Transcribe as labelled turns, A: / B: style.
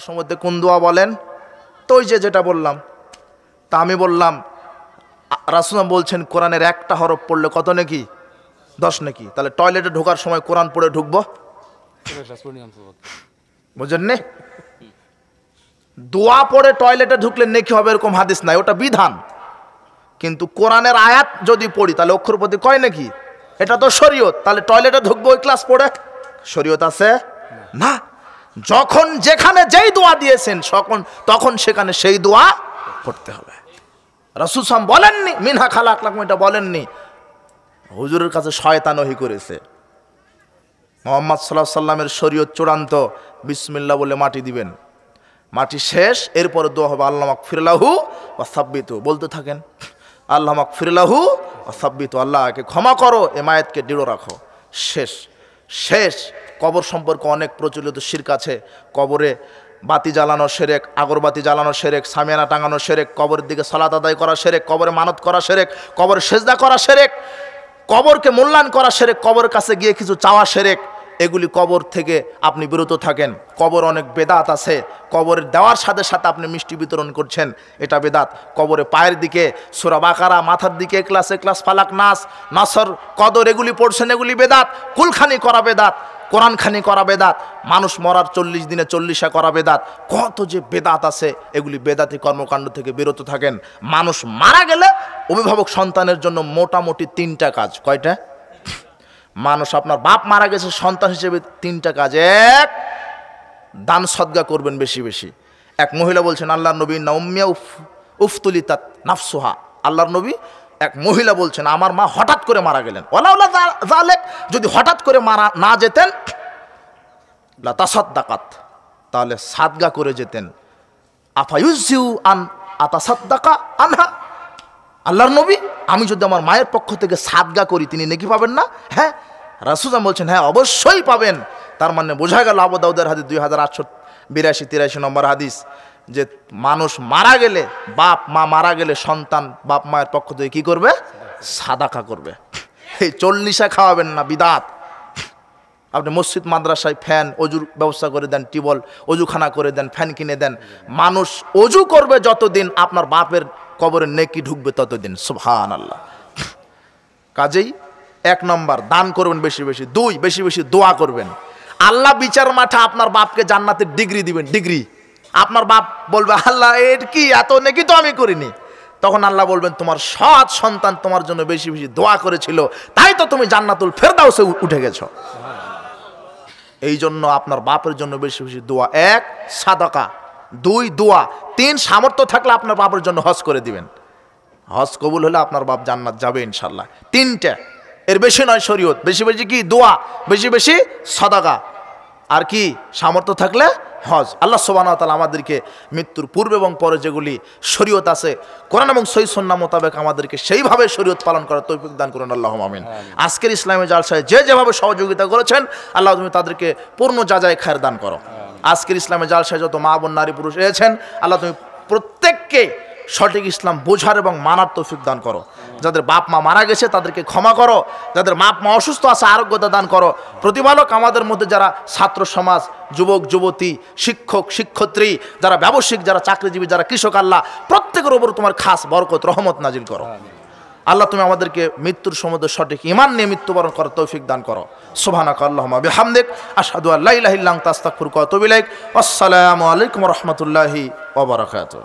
A: সময় কোন দোয়া বলেন? তো ওই যেটা বললাম, তা আমি বললাম রাসূল বলছেন কোরআনের একটা হরফ পড়লে কত নেকি? 10 নেকি। তাহলে টয়লেটে ঢোকার সময় কোরআন পড়ে ঢুকবো? বুঝেন নে? দোয়া পড়ে টয়লেটে ঢুকলে নেকি হবে এরকম হাদিস নাই, ওটা বিধান। কিন্তু কোরআনের আয়াত যদি পড়ি তাহলে অক্ষর প্রতি কয় নাকি? এটা তো শরীয়ত। তাহলে টয়লেটে ঢুকবো ওই ক্লাস পড়ে? শরীয়ত আছে না। যখন যেখানে যেই দোয়া দিয়েছেন তখন সেখানে সেই দোয়া পড়তে হবে। রাসূল সাল্লাল্লাহু বলেননি মিনহা খালাকনাকুম, এটা বলেননি। হুজুরের কাছে শয়তান ওহী করেছে। মুহাম্মদ সাল্লাল্লাহু আলাইহি সাল্লামের শরীয়ত চূড়ান্ত, বিসমিল্লাহ বলে মাটি দিবেন, মাটি শেষ, এরপরে দোয়া হবে আল্লাহ মাগফির লাহু ওয়া সাব্বিতু। বলতে থাকেন আল্লাহ মাগফির লাহু ওয়া সাব্বিতু, আল্লাহকে ক্ষমা করো, এ মায়েতকে দৃঢ় রাখো। শেষ শেষ। কবর সম্পর্কে অনেক প্রচলিত শিরক আছে। কবরে বাতি জ্বালানো শিরক, আগরবাতি জ্বালানো শিরক, সামিয়ানা টাঙানো শিরক, কবরের দিকে সালাত আদায় করা শিরক, কবরে মানত করা শিরক, কবরে সেজদা করা শিরক, কবরকে মূল্যায়ন করা শিরক, কবরের কাছে গিয়ে কিছু চাওয়া শিরক। এগুলি কবর থেকে আপনি বিরত থাকেন। কবর অনেক বেদাত আছে। কবরের দেওয়ার সাথে সাথে আপনি মিষ্টি বিতরণ করছেন, এটা বেদাত। কবরে পায়ের দিকে সূরা বাকারা, মাথার দিকে ইখলাস ফালাক নাস, নাসর, কদর এগুলি পড়ছেন, এগুলি বেদাত। কুলখানি করা বেদাত, কোরআন খানি করা বেদাত, মানুষ মরার 40 দিনে 40 করা বেদাত। কত যে বেদাত আছে, এগুলি বেদাতি কর্মকাণ্ড থেকে বিরত থাকেন। মানুষ মারা গেলে অভিভাবক সন্তানের জন্য মোটামুটি 3টা কাজ। কয়টা? মানুষ আপনার বাপ মারা গেছে, সন্তান হিসেবে 3টা কাজ। এক, দান সদকা করবেন বেশি বেশি। এক মহিলা বলছেন আল্লাহর নবী নাউমিয়া উফতুলিতাত নাফসুহা, আল্লাহর নবী এক মহিলা বলছেন আমার মা হঠাৎ করে মারা গেলেন, ওয়ালাউলা যালিক, যদি হঠাৎ করে মারা না যেতেন লা তাসাদ্দাকাত, তাহলে সাদগা করে যেতেন। আফায়ুজিউ আন আতাসাদ্দাকা আনহা, আল্লাহর নবী আমি যদি আমার মায়ের পক্ষ থেকে সাদগা করি তিনি নেকি পাবেন না? হ্যাঁ। রাসূল বলছেন হ্যাঁ অবশ্যই পাবেন। তার মানে বোঝা গেল আবু দাউদের হাদিস 2882-83 নম্বর হাদিস, যে মানুষ মারা গেলে, বাপ মা মারা গেলে সন্তান বাপ মায়ের পক্ষ থেকে কি করবে? সাদাকা করবে। এই 40 খাওয়াবেন না, বিদাত। আপনি মসজিদ মাদ্রাসায় ফ্যান, অজুর ব্যবস্থা করে দেন, টিউবওয়েল অজুখানা করে দেন, ফ্যান কিনে দেন। মানুষ অজু করবে যতদিন আপনার বাপের কবরে নেকি ঢুকবে ততদিন। সুবহানাল্লাহ। কাজেই 1 নম্বর দান করবেন বেশি বেশি। 2, বেশি বেশি দোয়া করবেন। আল্লাহ বিচার মাঠে আপনার বাপকে জান্নাতের ডিগ্রি দিবেন, ডিগ্রি। আপনার বাপ বলবে আল্লাহ এর কি, এত নেকি তো আমি করিনি। তখন আল্লাহ বলবেন তোমার সৎ সন্তান তোমার জন্য বেশি বেশি দোয়া করেছিল, তাই তো তুমি জান্নাতুল ফেরদাউসে উঠে গেছো। এই জন্য আপনার বাপের জন্য বেশি বেশি দোয়া। 1 সাদাকা, 2 দোয়া, 3 সামর্থ্য থাকলে আপনার বাপের জন্য হজ করে দিবেন। হজ কবুল হলে আপনার বাপ জান্নাত যাবে ইনশাল্লাহ। 3টা, এর বেশি নয় শরীয়ত। বেশি বেশি কি? দোয়া, বেশি বেশি সাদাকা, আর কি সামর্থ্য থাকলে হজ। আল্লাহ সুবহানাহু ওয়া তাআলা আমাদেরকে মৃত্যুর পূর্বে এবং পরে যেগুলি শরীয়ত আছে কোরআন এবং সহিহ সুন্নাহ মোতাবেক আমাদেরকে সেইভাবে শরীয়ত পালন করার তৌফিক দান করুন, আল্লাহুম্মা আমিন। আজকের ইসলামী জালসায় যে যেভাবে সহযোগিতা করেছেন আল্লাহ তুমি তাদেরকে পূর্ণ যাজায় খায়ের দান করো। আজকের ইসলামী জালসায় যত মা বোন নারী পুরুষ এসেছেন আল্লাহ তুমি প্রত্যেককে সঠিক ইসলাম বোঝার এবং মানার তৌফিক দান করো। যাদের বাপ মা মারা গেছে তাদেরকে ক্ষমা করো, যাদের বাপ মা অসুস্থ আছে আরোগ্যতা দান করো। প্রতিপালক আমাদের মধ্যে যারা ছাত্র সমাজ, যুবক যুবতী, শিক্ষক শিক্ষয়িত্রী, যারা ব্যবসায়িক, যারা চাকরিজীবী, যারা কৃষক, আল্লাহ প্রত্যেকের উপর তোমার খাস বরকত রহমত নাজিল করো। আল্লাহ তুমি আমাদেরকে মৃত্যুর সমুদ্র সঠিক ঈমান নিয়ে মৃত্যুবরণ করার তৌফিক দান করো। সুবহানাকা আল্লাহুম্মা বিহামদিক আশহাদু আল্লা ইলাহা ইল্লা আনতা আস্তাগফিরুকা ওয়া আতুবু ইলাইক। আসসালামু আলাইকুম ওয়া রাহমাতুল্লাহি ওয়া বারাকাতুহু।